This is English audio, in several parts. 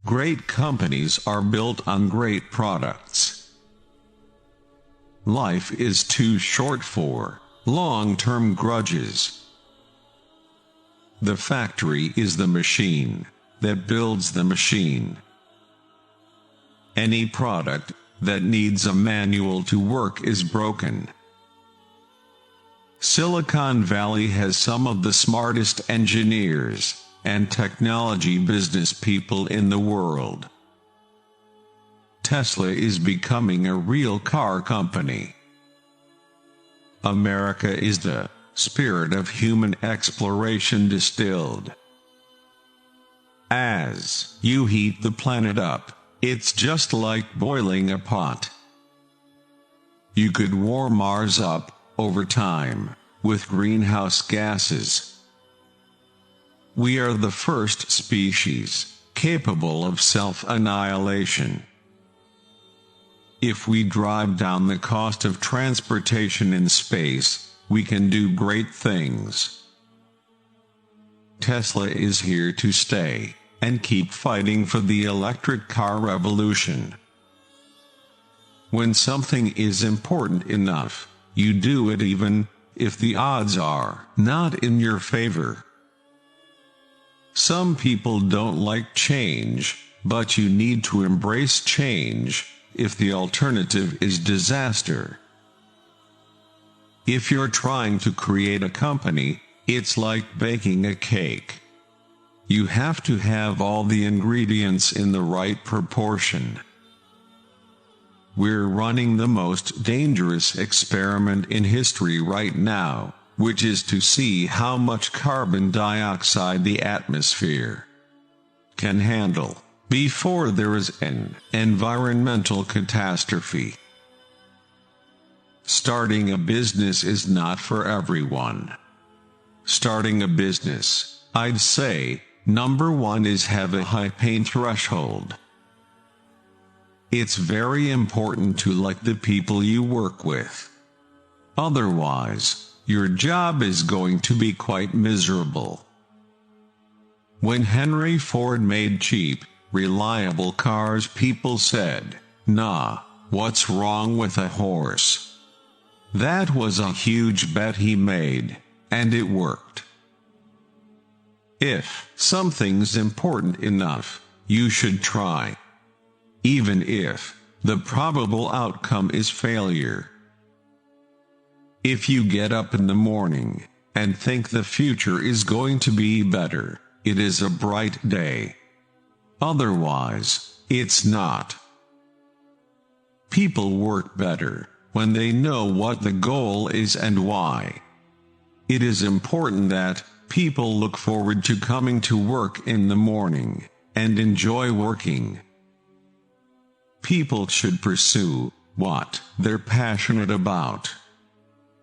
Great companies are built on great products. Life is too short for long-term grudges. The factory is the machine that builds the machine. Any product that needs a manual to work is broken. Silicon Valley has some of the smartest engineers and technology business people in the world. Tesla is becoming a real car company. America is the spirit of human exploration distilled. As you heat the planet up, it's just like boiling a pot. You could warm Mars up over time with greenhouse gases. We are the first species capable of self-annihilation. If we drive down the cost of transportation in space, we can do great things. Tesla is here to stay and keep fighting for the electric car revolution. When something is important enough, you do it even if the odds are not in your favor. Some people don't like change, but you need to embrace change if the alternative is disaster. If you're trying to create a company, it's like baking a cake. You have to have all the ingredients in the right proportion. We're running the most dangerous experiment in history right now, which is to see how much carbon dioxide the atmosphere can handle before there is an environmental catastrophe. Starting a business is not for everyone. Starting a business, I'd say, number one is have a high pain threshold. It's very important to like the people you work with. Otherwise, your job is going to be quite miserable. When Henry Ford made cheap, reliable cars, people said, "Nah, what's wrong with a horse?" That was a huge bet he made, and it worked. If something's important enough, you should try, even if the probable outcome is failure. If you get up in the morning and think the future is going to be better, it is a bright day. Otherwise, it's not. People work better when they know what the goal is and why. It is important that people look forward to coming to work in the morning and enjoy working. People should pursue what they're passionate about.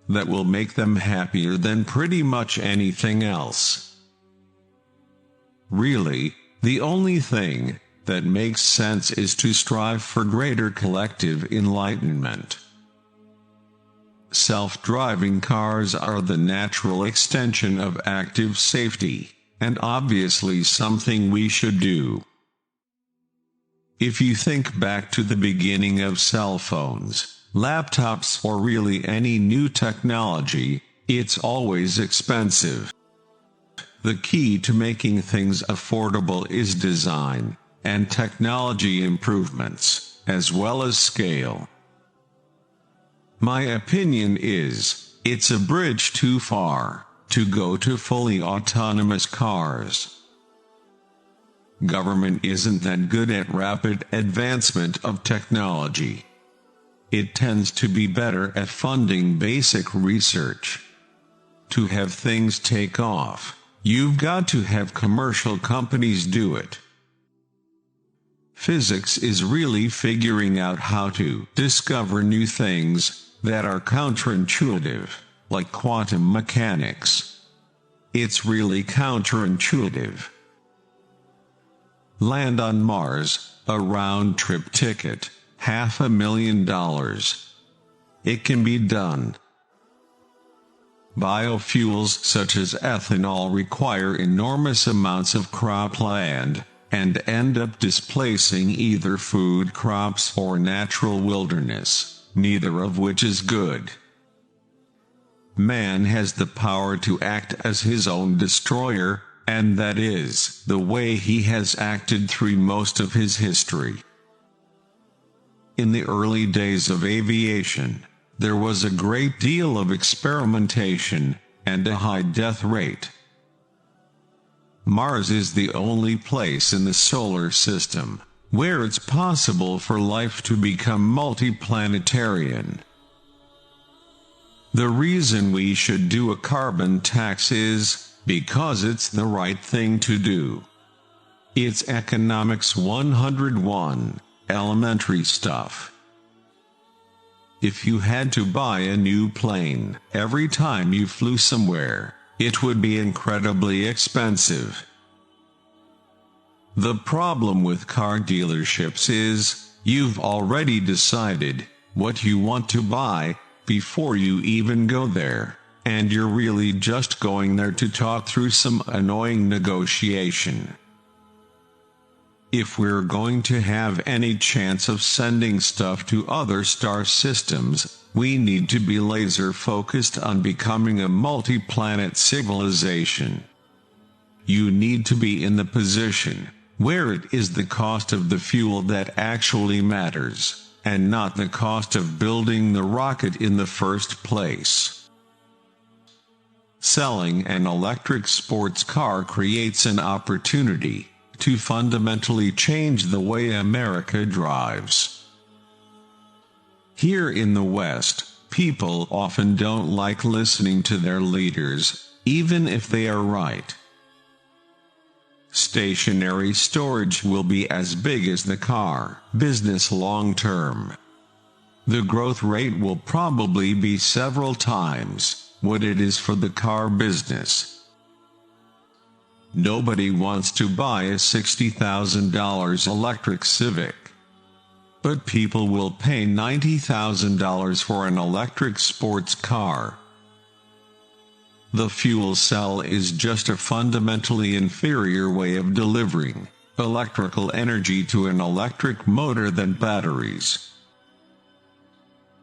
That will make them happier than pretty much anything else. Really, the only thing that makes sense is to strive for greater collective enlightenment. Self-driving cars are the natural extension of active safety, and obviously something we should do. If you think back to the beginning of cell phones, laptops, or really any new technology, it's always expensive. The key to making things affordable is design and technology improvements, as well as scale. My opinion is, it's a bridge too far to go to fully autonomous cars. Government isn't that good at rapid advancement of technology. It tends to be better at funding basic research. To have things take off, you've got to have commercial companies do it. Physics is really figuring out how to discover new things that are counterintuitive, like quantum mechanics. It's really counterintuitive. Land on Mars, a round-trip ticket, $500,000. It can be done. Biofuels such as ethanol require enormous amounts of cropland, and end up displacing either food crops or natural wilderness, neither of which is good. Man has the power to act as his own destroyer, and that is the way he has acted through most of his history. In the early days of aviation, there was a great deal of experimentation and a high death rate. Mars is the only place in the solar system where it's possible for life to become multiplanetarian. The reason we should do a carbon tax is because it's the right thing to do. It's economics 101, elementary stuff. If you had to buy a new plane every time you flew somewhere, it would be incredibly expensive. The problem with car dealerships is, you've already decided what you want to buy before you even go there, and you're really just going there to talk through some annoying negotiation. If we're going to have any chance of sending stuff to other star systems, we need to be laser focused on becoming a multi-planet civilization. You need to be in the position where it is the cost of the fuel that actually matters, and not the cost of building the rocket in the first place. Selling an electric sports car creates an opportunity to fundamentally change the way America drives. Here in the West, people often don't like listening to their leaders, even if they are right. Stationary storage will be as big as the car business long term. The growth rate will probably be several times what it is for the car business. Nobody wants to buy a $60,000 electric Civic. But people will pay $90,000 for an electric sports car. The fuel cell is just a fundamentally inferior way of delivering electrical energy to an electric motor than batteries.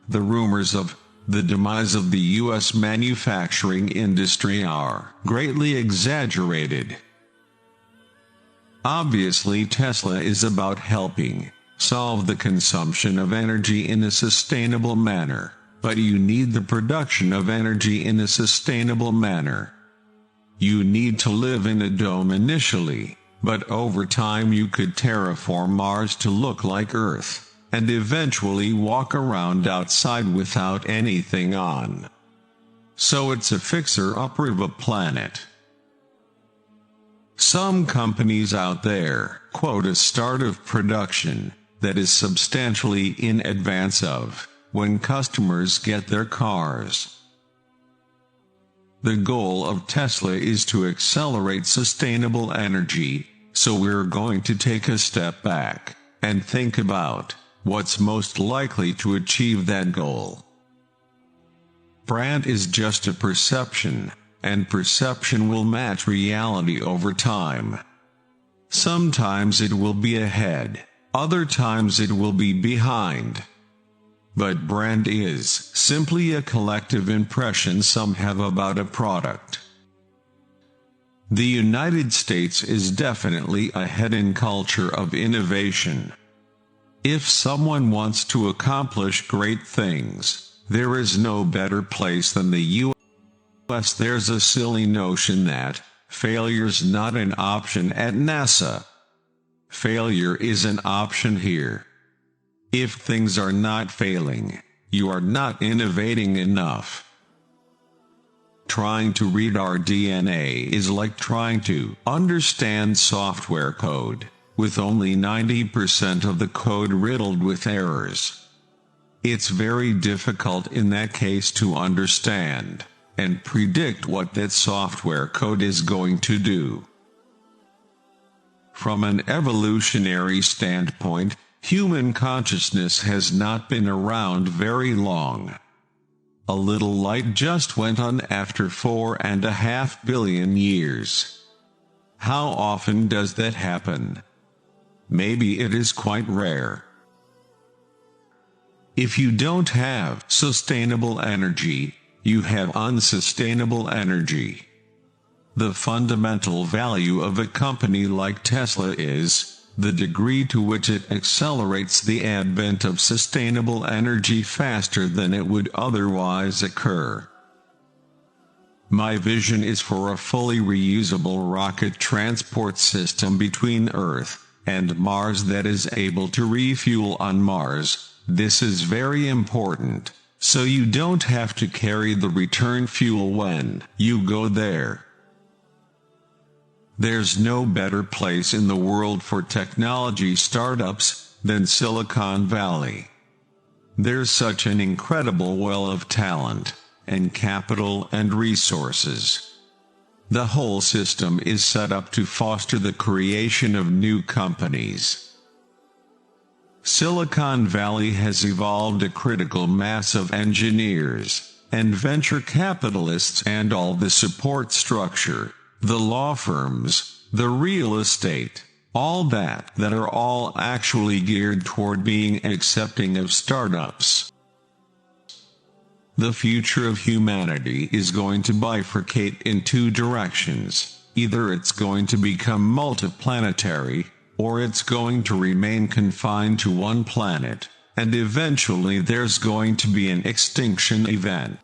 The rumors of the demise of the U.S. manufacturing industry are greatly exaggerated. Obviously, Tesla is about helping solve the consumption of energy in a sustainable manner, but you need the production of energy in a sustainable manner. You need to live in a dome initially, but over time you could terraform Mars to look like Earth, and eventually walk around outside without anything on. So it's a fixer-upper of a planet. Some companies out there quote a start of production that is substantially in advance of when customers get their cars. The goal of Tesla is to accelerate sustainable energy, so we're going to take a step back and think about what's most likely to achieve that goal. Brand is just a perception, and perception will match reality over time. Sometimes it will be ahead, other times it will be behind. But brand is simply a collective impression some have about a product. The United States is definitely ahead in culture of innovation. If someone wants to accomplish great things, there is no better place than the U.S. There's a silly notion that failure's not an option at NASA. Failure is an option here. If things are not failing, you are not innovating enough. Trying to read our DNA is like trying to understand software code, with only 90% of the code riddled with errors. It's very difficult in that case to understand and predict what that software code is going to do. From an evolutionary standpoint, human consciousness has not been around very long. A little light just went on after 4.5 billion years. How often does that happen? maybe it is quite rare. If you don't have sustainable energy, you have unsustainable energy. The fundamental value of a company like Tesla is the degree to which it accelerates the advent of sustainable energy faster than it would otherwise occur. My vision is for a fully reusable rocket transport system between Earth and Mars that is able to refuel on Mars. This is very important, so you don't have to carry the return fuel when you go there. There's no better place in the world for technology startups than Silicon Valley. There's such an incredible well of talent and capital and resources. The whole system is set up to foster the creation of new companies. Silicon Valley has evolved a critical mass of engineers and venture capitalists and all the support structure, the law firms, the real estate, all that are all actually geared toward being accepting of startups. The future of humanity is going to bifurcate in two directions. Either it's going to become multiplanetary, or it's going to remain confined to one planet, and eventually there's going to be an extinction event.